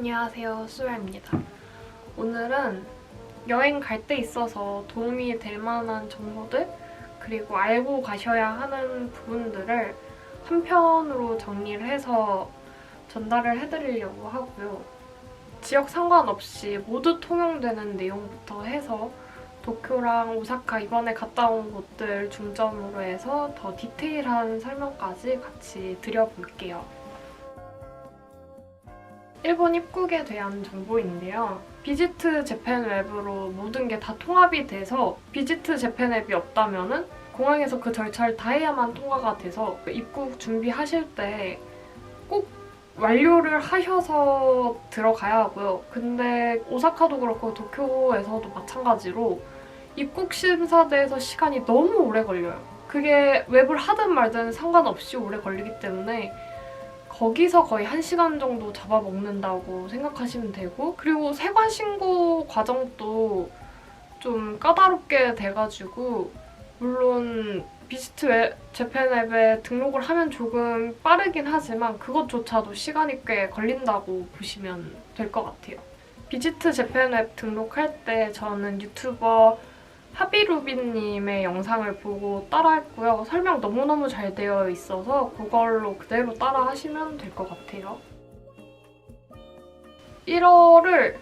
안녕하세요, 수야입니다. 오늘은 여행 갈 때 있어서 도움이 될 만한 정보들 그리고 알고 가셔야 하는 부분들을 한 편으로 정리를 해서 전달을 해드리려고 하고요. 지역 상관없이 모두 통용되는 내용부터 해서 도쿄랑 오사카 이번에 갔다 온 곳들 중점으로 해서 더 디테일한 설명까지 같이 드려볼게요. 일본 입국에 대한 정보인데요. 비지트 재팬 웹으로 모든 게 다 통합이 돼서 비지트 재팬 앱이 없다면은 공항에서 그 절차를 다 해야만 통과가 돼서 입국 준비하실 때 꼭 완료를 하셔서 들어가야 하고요. 근데 오사카도 그렇고 도쿄에서도 마찬가지로 입국 심사대에서 시간이 너무 오래 걸려요. 그게 웹을 하든 말든 상관없이 오래 걸리기 때문에 거기서 거의 1시간 정도 잡아먹는다고 생각하시면 되고, 그리고 세관 신고 과정도 좀 까다롭게 돼가지고, 물론 비지트 재팬 앱에 등록을 하면 조금 빠르긴 하지만 그것조차도 시간이 꽤 걸린다고 보시면 될 것 같아요. 비지트 재팬 앱 등록할 때 저는 유튜버 하비루비님의 영상을 보고 따라했고요. 설명 너무너무 잘 되어 있어서 그걸로 그대로 따라 하시면 될 것 같아요. 1어를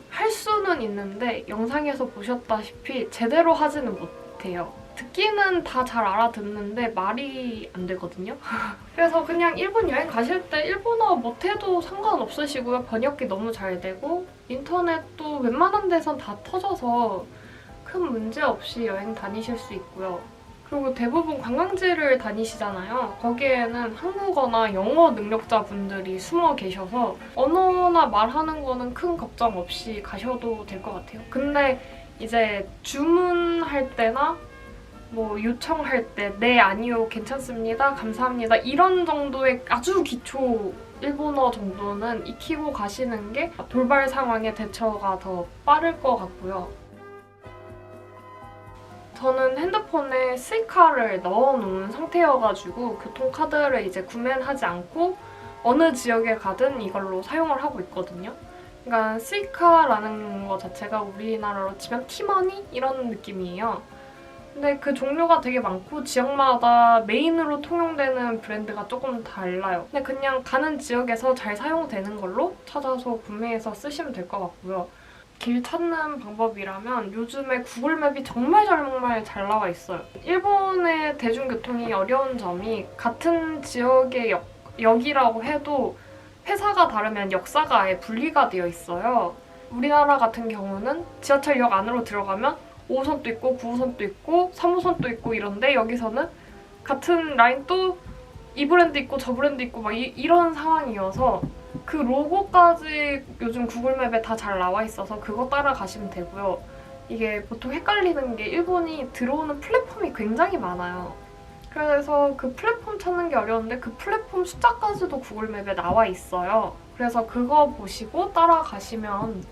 할 수는 있는데 영상에서 보셨다시피 제대로 하지는 못해요. 듣기는 다 잘 알아듣는데 말이 안 되거든요. 그래서 그냥 일본 여행 가실 때 일본어 못해도 상관없으시고요. 번역기 너무 잘 되고 인터넷도 웬만한 데선 다 터져서 큰 문제 없이 여행 다니실 수 있고요. 그리고 대부분 관광지를 다니시잖아요. 거기에는 한국어나 영어 능력자분들이 숨어 계셔서 언어나 말하는 거는 큰 걱정 없이 가셔도 될 것 같아요. 근데 이제 주문할 때나 뭐 요청할 때 네, 아니요, 괜찮습니다, 감사합니다 이런 정도의 아주 기초 일본어 정도는 익히고 가시는 게 돌발 상황의 대처가 더 빠를 것 같고요. 저는 핸드폰에 스이카를 넣어놓은 상태여가지고 교통카드를 이제 구매는 하지 않고 어느 지역에 가든 이걸로 사용을 하고 있거든요. 그러니까 스이카라는 거 자체가 우리나라로 치면 티머니? 이런 느낌이에요. 근데 그 종류가 되게 많고 지역마다 메인으로 통용되는 브랜드가 조금 달라요. 근데 그냥 가는 지역에서 잘 사용되는 걸로 찾아서 구매해서 쓰시면 될 것 같고요. 길 찾는 방법이라면 요즘에 구글맵이 정말 잘 나와 있어요. 일본의 대중교통이 어려운 점이 같은 지역의 역이라고 해도 회사가 다르면 역사가 아예 분리가 되어 있어요. 우리나라 같은 경우는 지하철역 안으로 들어가면 5호선도 있고 9호선도 있고 3호선도 있고 이런데 여기서는 같은 라인 또 이 브랜드 있고 저 브랜드 있고 막 이런 상황이어서 그 로고까지 요즘 구글맵에 다 잘 나와 있어서 그거 따라가시면 되고요. 이게 보통 헷갈리는 게 일본이 들어오는 플랫폼이 굉장히 많아요. 그래서 그 플랫폼 찾는 게 어려운데 그 플랫폼 숫자까지도 구글맵에 나와 있어요. 그래서 그거 보시고 따라가시면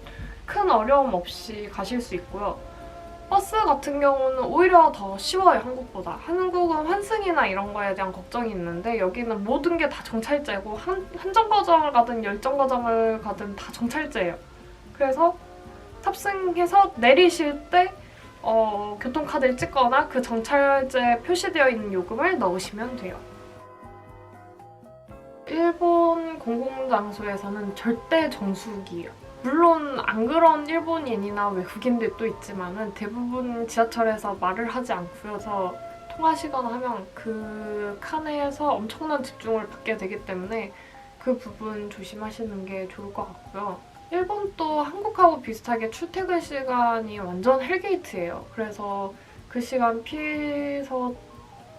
큰 어려움 없이 가실 수 있고요. 버스 같은 경우는 오히려 더 쉬워요, 한국보다. 한국은 환승이나 이런 거에 대한 걱정이 있는데 여기는 모든 게 다 정찰제고 한 정거장을 가든 10정거장을 가든 다 정찰제예요. 그래서 탑승해서 내리실 때 교통카드를 찍거나 그 정찰제에 표시되어 있는 요금을 넣으시면 돼요. 일본 공공장소에서는 절대 정수기예요. 물론 안 그런 일본인이나 외국인들도 있지만은 대부분 지하철에서 말을 하지 않고요. 그래서 통화하시거나 하면 그 칸에서 엄청난 집중을 받게 되기 때문에 그 부분 조심하시는 게 좋을 것 같고요. 일본도 한국하고 비슷하게 출퇴근 시간이 완전 헬게이트예요. 그래서 그 시간 피해서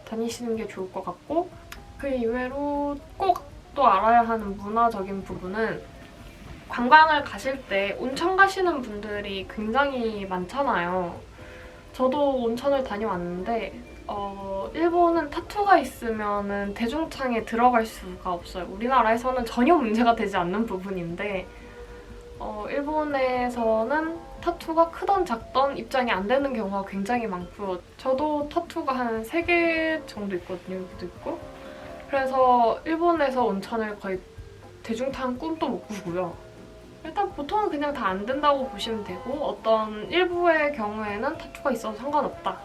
다니시는 게 좋을 것 같고, 그 이외로 꼭 또 알아야 하는 문화적인 부분은 관광을 가실 때 온천 가시는 분들이 굉장히 많잖아요. 저도 온천을 다녀왔는데 일본은 타투가 있으면 대중창에 들어갈 수가 없어요. 우리나라에서는 전혀 문제가 되지 않는 부분인데 일본에서는 타투가 크던 작던 입장이 안 되는 경우가 굉장히 많고요. 저도 타투가 한 3개 정도 있거든요. 여기도 있고. 그래서 일본에서 온천을 거의 대중탕 꿈도 못 꾸고요. 일단 보통은 그냥 다 안 된다고 보시면 되고 어떤 일부의 경우에는 타투가 있어도 상관없다.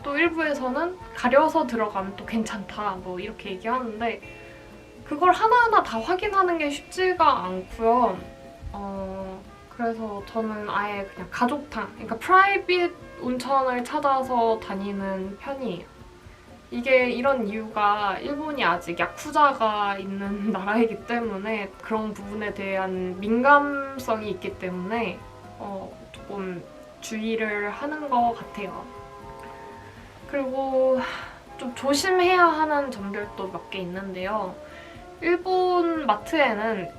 또 일부에서는 가려서 들어가면 또 괜찮다. 뭐 이렇게 얘기하는데 그걸 하나하나 다 확인하는 게 쉽지가 않고요. 그래서 저는 아예 그냥 가족탕, 그러니까 프라이빗 온천을 찾아서 다니는 편이에요. 이게 이런 이유가 일본이 아직 야쿠자가 있는 나라이기 때문에 그런 부분에 대한 민감성이 있기 때문에 조금 주의를 하는 것 같아요. 그리고 좀 조심해야 하는 점들도 몇 개 있는데요. 일본 마트에는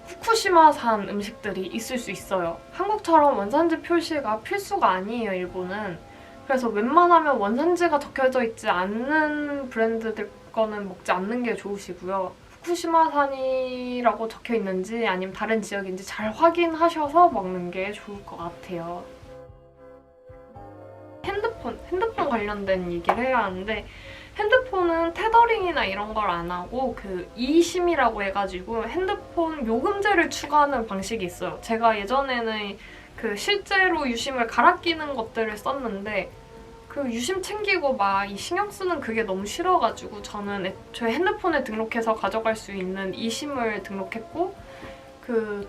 후쿠시마산 음식들이 있을 수 있어요. 한국처럼 원산지 표시가 필수가 아니에요, 일본은. 그래서 웬만하면 원산지가 적혀져 있지 않는 브랜드들 거는 먹지 않는 게 좋으시고요. 후쿠시마산이라고 적혀 있는지 아니면 다른 지역인지 잘 확인하셔서 먹는 게 좋을 것 같아요. 핸드폰 관련된 얘기를 해야 하는데 핸드폰은 테더링이나 이런 걸 안 하고 e심이라고 해가지고 핸드폰 요금제를 추가하는 방식이 있어요. 제가 예전에는 실제로 유심을 갈아 끼는 것들을 썼는데 유심 챙기고 막 신경 쓰는 그게 너무 싫어가지고 저는 애초에 핸드폰에 등록해서 가져갈 수 있는 e심을 등록했고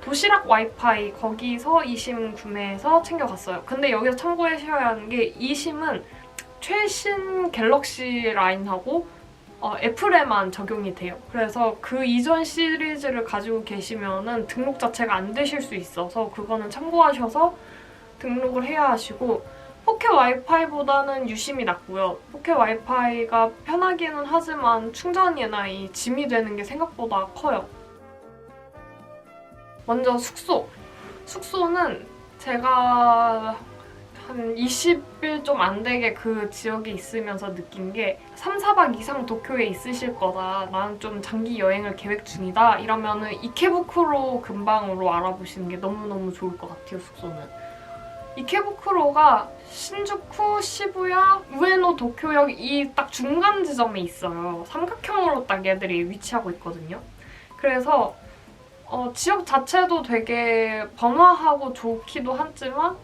도시락 와이파이 거기서 e심 구매해서 챙겨갔어요. 근데 여기서 참고하셔야 하는 게 e심은 최신 갤럭시 라인하고 애플에만 적용이 돼요. 그래서 이전 시리즈를 가지고 계시면은 등록 자체가 안 되실 수 있어서 그거는 참고하셔서 등록을 해야 하시고 포켓 와이파이보다는 유심이 낫고요. 포켓 와이파이가 편하기는 하지만 충전이나 이 짐이 되는 게 생각보다 커요. 먼저 숙소. 숙소는 제가 한 20일 좀 안 되게 그 지역에 있으면서 느낀 게 3, 4박 이상 도쿄에 있으실 거다. 나는 좀 장기 여행을 계획 중이다. 이러면은 이케부쿠로 근방으로 알아보시는 게 너무너무 좋을 것 같아요, 숙소는. 이케부쿠로가 신주쿠, 시부야, 우에노 도쿄역 이 딱 중간 지점에 있어요. 삼각형으로 딱 얘들이 위치하고 있거든요. 그래서 지역 자체도 되게 번화하고 좋기도 하지만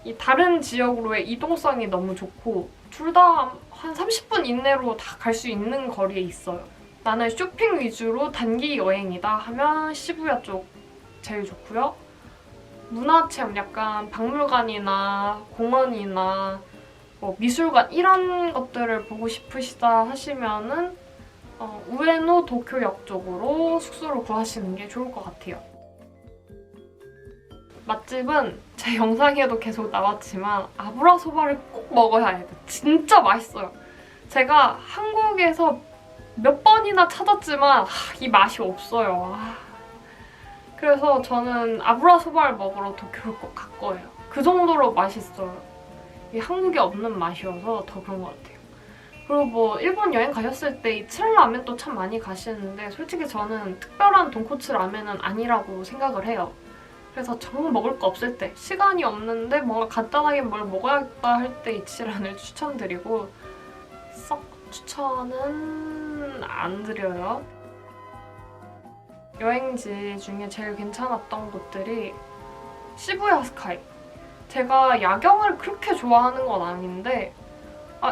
이 다른 지역으로의 이동성이 너무 좋고 둘 다 한 30분 이내로 다 갈 수 있는 거리에 있어요. 나는 쇼핑 위주로 단기 여행이다 하면 시부야 쪽 제일 좋고요. 문화체험, 약간 박물관이나 공원이나 미술관 이런 것들을 보고 싶으시다 하시면은 우에노 도쿄역 쪽으로 숙소를 구하시는 게 좋을 것 같아요. 맛집은 제 영상에도 계속 나왔지만 아브라소바를 꼭 먹어야 해요. 진짜 맛있어요. 제가 한국에서 몇 번이나 찾았지만 이 맛이 없어요. 그래서 저는 아브라소바를 먹으러 도쿄를 꼭 갈 거예요. 그 정도로 맛있어요. 이게 한국에 없는 맛이어서 더 그런 것 같아요. 그리고 일본 여행 가셨을 때 이츠르 라멘도 참 많이 가시는데 솔직히 저는 특별한 돈코츠 라멘은 아니라고 생각을 해요. 그래서 정 먹을 거 없을 때, 시간이 없는데 뭔가 간단하게 뭘 먹어야겠다 할 때 이치란을 추천드리고 썩 추천은 안 드려요. 여행지 중에 제일 괜찮았던 곳들이 시부야 스카이. 제가 야경을 그렇게 좋아하는 건 아닌데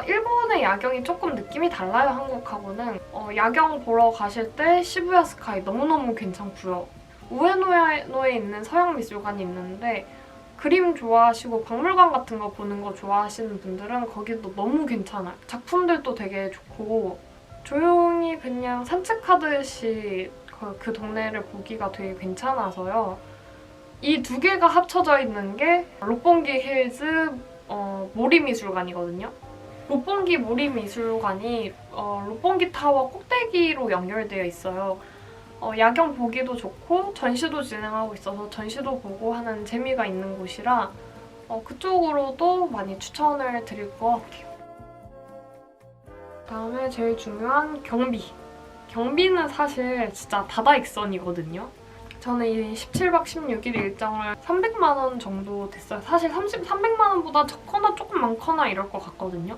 일본의 야경이 조금 느낌이 달라요, 한국하고는. 야경 보러 가실 때 시부야 스카이 너무너무 괜찮고요. 우에노에 있는 서양미술관이 있는데 그림 좋아하시고 박물관 같은 거 보는 거 좋아하시는 분들은 거기도 너무 괜찮아요. 작품들도 되게 좋고 조용히 그냥 산책하듯이 그 동네를 보기가 되게 괜찮아서요. 이 두 개가 합쳐져 있는 게 롯본기 힐즈 모리미술관이거든요. 롯본기 모리미술관이 롯본기 타워 꼭대기로 연결되어 있어요. 야경 보기도 좋고 전시도 진행하고 있어서 전시도 보고 하는 재미가 있는 곳이라 그쪽으로도 많이 추천을 드릴 것 같아요. 다음에 제일 중요한 경비. 경비는 사실 진짜 다다익선이거든요. 저는 이 17박 16일 일정을 300만 원 정도 됐어요. 사실 300만 원보다 적거나 조금 많거나 이럴 것 같거든요.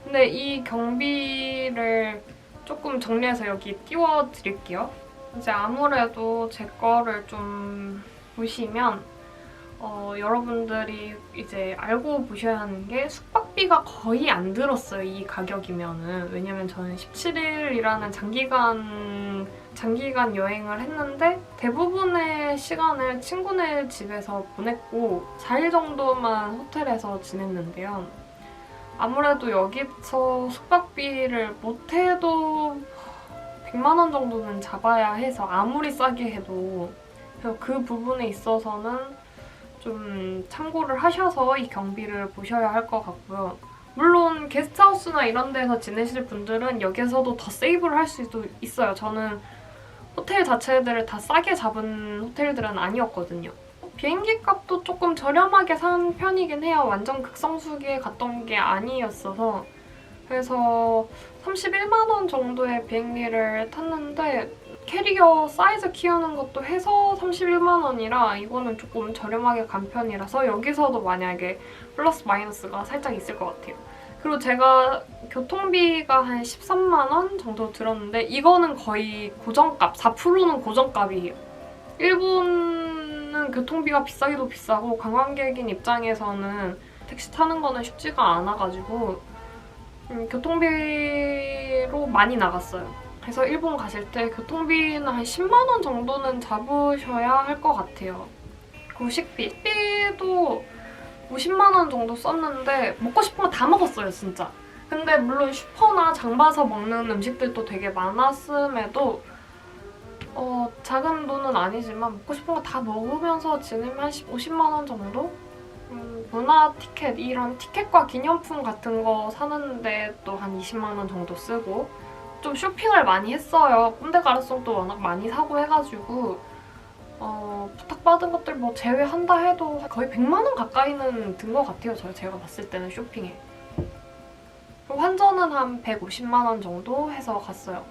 근데 이 경비를 조금 정리해서 여기 띄워드릴게요. 이제 아무래도 제 거를 좀 보시면 여러분들이 이제 알고 보셔야 하는 게 숙박비가 거의 안 들었어요, 이 가격이면은. 왜냐면 저는 17일이라는 장기간 여행을 했는데 대부분의 시간을 친구네 집에서 보냈고 4일 정도만 호텔에서 지냈는데요. 아무래도 여기서 숙박비를 못해도 100만 원 정도는 잡아야 해서 아무리 싸게 해도 그래서 그 부분에 있어서는 좀 참고를 하셔서 이 경비를 보셔야 할 것 같고요. 물론 게스트하우스나 이런 데서 지내실 분들은 여기서도 더 세이브를 할 수도 있어요. 저는 호텔 자체들을 다 싸게 잡은 호텔들은 아니었거든요. 비행기 값도 조금 저렴하게 산 편이긴 해요. 완전 극성수기에 갔던 게 아니었어서. 그래서 31만 원 정도의 비행기를 탔는데 캐리어 사이즈 키우는 것도 해서 31만 원이라 이거는 조금 저렴하게 간 편이라서 여기서도 만약에 플러스 마이너스가 살짝 있을 것 같아요. 그리고 제가 교통비가 한 13만 원 정도 들었는데 이거는 거의 고정값, 4%는 고정값이에요. 일본은 교통비가 비싸기도 비싸고 관광객인 입장에서는 택시 타는 거는 쉽지가 않아가지고 교통비로 많이 나갔어요. 그래서 일본 가실 때 교통비는 한 10만 원 정도는 잡으셔야 할 것 같아요. 그리고 식비도 50만 원 정도 썼는데 먹고 싶은 거 다 먹었어요, 진짜. 근데 물론 슈퍼나 장 봐서 먹는 음식들도 되게 많았음에도 작은 돈은 아니지만 먹고 싶은 거 다 먹으면서 지내면 한 50만 원 정도? 문화 티켓, 이런 티켓과 기념품 같은 거 사는데 또 한 20만 원 정도 쓰고 좀 쇼핑을 많이 했어요. 꼰대 가르송도 워낙 많이 사고 해가지고 부탁받은 것들 뭐 제외한다 해도 거의 100만 원 가까이는 든 것 같아요. 제가 봤을 때는 쇼핑에. 그리고 환전은 한 150만 원 정도 해서 갔어요.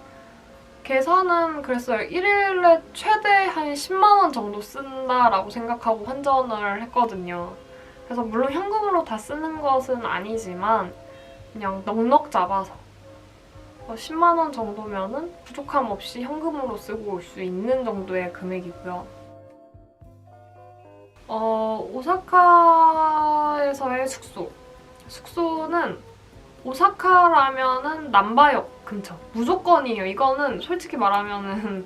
계산은 그랬어요. 1일에 최대 한 10만 원 정도 쓴다라고 생각하고 환전을 했거든요. 그래서 물론 현금으로 다 쓰는 것은 아니지만 그냥 넉넉 잡아서 10만 원 정도면은 부족함 없이 현금으로 쓰고 올 수 있는 정도의 금액이고요. 오사카에서의 숙소는 오사카라면은 남바역 근처 무조건이에요. 이거는 솔직히 말하면은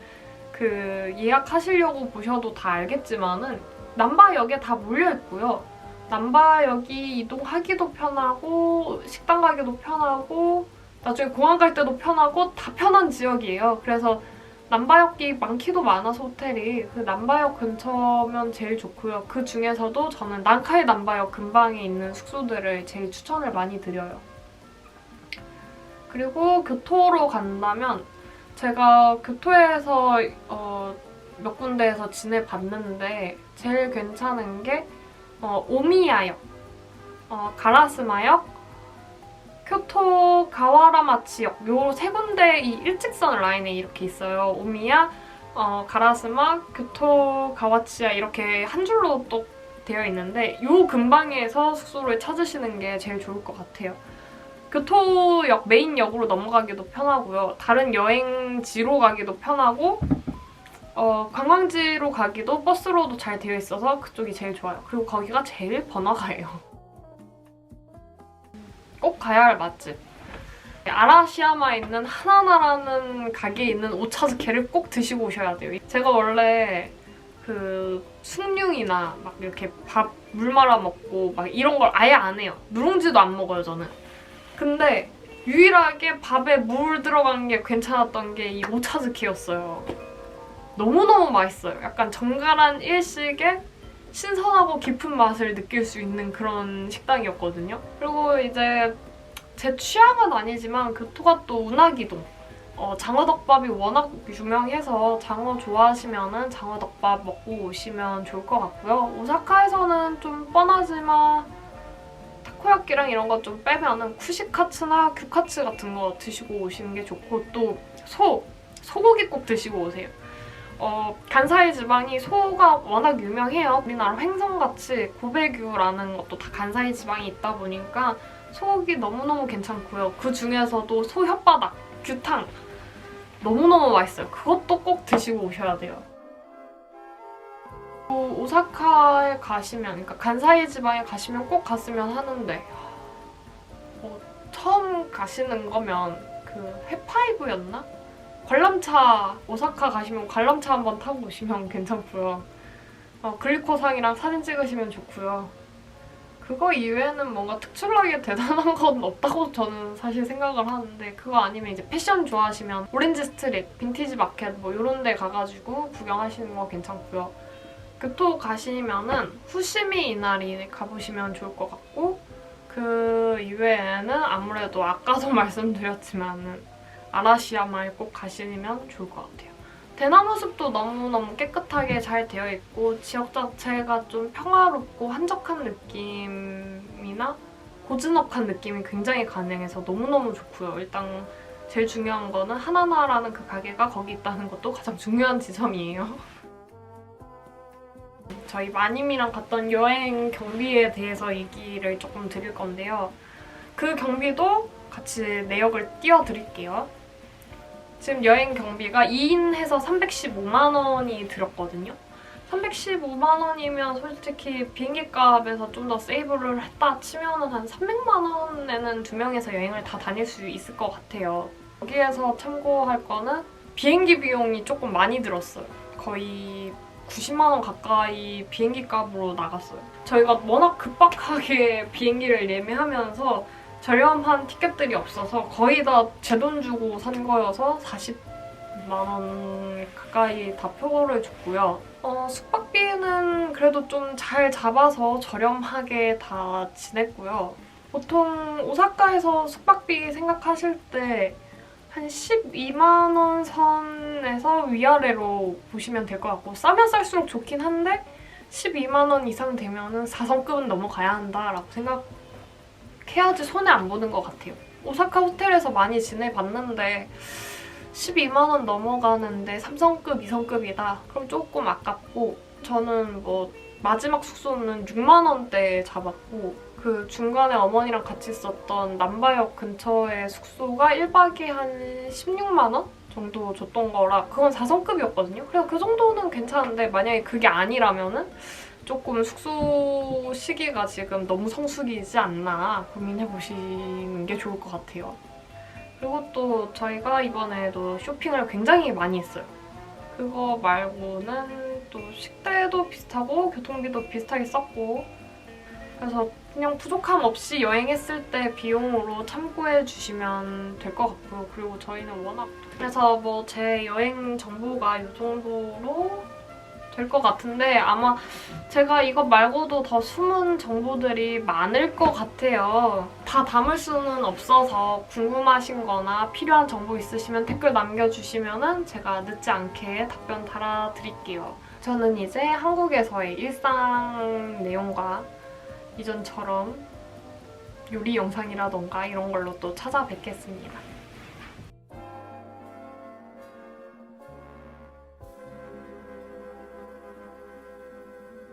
그 예약하시려고 보셔도 다 알겠지만은 남바역에 다 몰려 있고요. 남바역이 이동하기도 편하고 식당 가기도 편하고 나중에 공항 갈 때도 편하고 다 편한 지역이에요. 그래서 남바역이 많기도 많아서 호텔이 그 남바역 근처면 제일 좋고요. 그 중에서도 저는 난카이 남바역 근방에 있는 숙소들을 제일 추천을 많이 드려요. 그리고 교토로 간다면 제가 교토에서 몇 군데에서 지내봤는데 제일 괜찮은 게 오미야역, 가라스마역, 교토 가와라마치역 요 세 군데 이 일직선 라인에 이렇게 있어요. 오미야, 가라스마, 교토 가와치야 이렇게 한 줄로 또 되어 있는데 요 근방에서 숙소를 찾으시는 게 제일 좋을 것 같아요. 교토역 메인역으로 넘어가기도 편하고요. 다른 여행지로 가기도 편하고 관광지로 가기도 버스로도 잘 되어 있어서 그쪽이 제일 좋아요. 그리고 거기가 제일 번화가예요. 꼭 가야 할 맛집. 아라시야마에 있는 하나나라는 가게에 있는 오차즈케를 꼭 드시고 오셔야 돼요. 제가 원래 그 숭늉이나 막 이렇게 밥 물 말아 먹고 막 이런 걸 아예 안 해요. 누룽지도 안 먹어요, 저는. 근데 유일하게 밥에 물 들어간 게 괜찮았던 게 이 오차즈케였어요. 너무너무 맛있어요. 약간 정갈한 일식에 신선하고 깊은 맛을 느낄 수 있는 그런 식당이었거든요. 그리고 이제 제 취향은 아니지만 교토가 또 운하기동. 장어덮밥이 워낙 유명해서 장어 좋아하시면은 장어덮밥 먹고 오시면 좋을 것 같고요. 오사카에서는 좀 뻔하지만 타코야끼랑 이런 거 좀 빼면은 쿠시카츠나 규카츠 같은 거 드시고 오시는 게 좋고 또 소고기 꼭 드시고 오세요. 간사이 지방이 소가 워낙 유명해요. 우리나라 횡성같이 고베규라는 것도 다 간사이 지방이 있다 보니까 소고기 너무너무 괜찮고요. 그 중에서도 소 혓바닥, 규탕 너무너무 맛있어요. 그것도 꼭 드시고 오셔야 돼요. 오사카에 가시면, 그러니까 간사이 지방에 가시면 꼭 갔으면 하는데 처음 가시는 거면 그 해파이브였나? 관람차, 오사카 가시면 관람차 한번 타고 오시면 괜찮고요. 글리코상이랑 사진 찍으시면 좋고요. 그거 이외에는 뭔가 특출나게 대단한 건 없다고 저는 사실 생각을 하는데, 그거 아니면 이제 패션 좋아하시면 오렌지 스트릿, 빈티지 마켓 뭐 이런 데 가가지고 구경하시는 거 괜찮고요. 교토 가시면은 후시미 이나리 가보시면 좋을 것 같고, 그 이외에는 아무래도 아까도 말씀드렸지만은 아라시야마에 꼭 가시면 좋을 것 같아요. 대나무 숲도 너무너무 깨끗하게 잘 되어 있고 지역 자체가 좀 평화롭고 한적한 느낌이나 고즈넉한 느낌이 굉장히 가능해서 너무너무 좋고요. 일단 제일 중요한 거는 하나나라는 그 가게가 거기 있다는 것도 가장 중요한 지점이에요. 저희 마님이랑 갔던 여행 경비에 대해서 얘기를 조금 드릴 건데요. 그 경비도 같이 내역을 띄워드릴게요. 지금 여행 경비가 2인 해서 315만 원이 들었거든요. 315만 원이면 솔직히 비행기 값에서 좀 더 세이브를 했다 치면은 한 300만 원에는 2명에서 여행을 다 다닐 수 있을 것 같아요. 여기에서 참고할 거는 비행기 비용이 조금 많이 들었어요. 거의 90만 원 가까이 비행기 값으로 나갔어요. 저희가 워낙 급박하게 비행기를 예매하면서 저렴한 티켓들이 없어서 거의 다 제 돈 주고 산 거여서 40만 원 가까이 다 표를 줬고요. 숙박비는 그래도 좀 잘 잡아서 저렴하게 다 지냈고요. 보통 오사카에서 숙박비 생각하실 때 한 12만 원 선에서 위아래로 보시면 될 것 같고, 싸면 쌀수록 좋긴 한데 12만 원 이상 되면은 4성급은 넘어가야 한다라고 생각해야지 손해 안 보는 것 같아요. 오사카 호텔에서 많이 지내봤는데 12만 원 넘어가는데 3성급, 2성급이다. 그럼 조금 아깝고, 저는 뭐 마지막 숙소는 6만 원대 잡았고, 그 중간에 어머니랑 같이 썼던 남바역 근처의 숙소가 1박에 한 16만 원 정도 줬던 거라 그건 4성급이었거든요. 그래서 그 정도는 괜찮은데 만약에 그게 아니라면은 조금 숙소 시기가 지금 너무 성수기이지 않나 고민해보시는 게 좋을 것 같아요. 그리고 또 저희가 이번에도 쇼핑을 굉장히 많이 했어요. 그거 말고는 또 식대도 비슷하고 교통비도 비슷하게 썼고, 그래서 그냥 부족함 없이 여행했을 때 비용으로 참고해주시면 될 것 같고요. 그리고 저희는 워낙 그래서 뭐 제 여행 정보가 이 정도로 될 것 같은데, 아마 제가 이것 말고도 더 숨은 정보들이 많을 것 같아요. 다 담을 수는 없어서 궁금하신 거나 필요한 정보 있으시면 댓글 남겨주시면 제가 늦지 않게 답변 달아드릴게요. 저는 이제 한국에서의 일상 내용과 이전처럼 요리 영상이라던가 이런 걸로 또 찾아뵙겠습니다.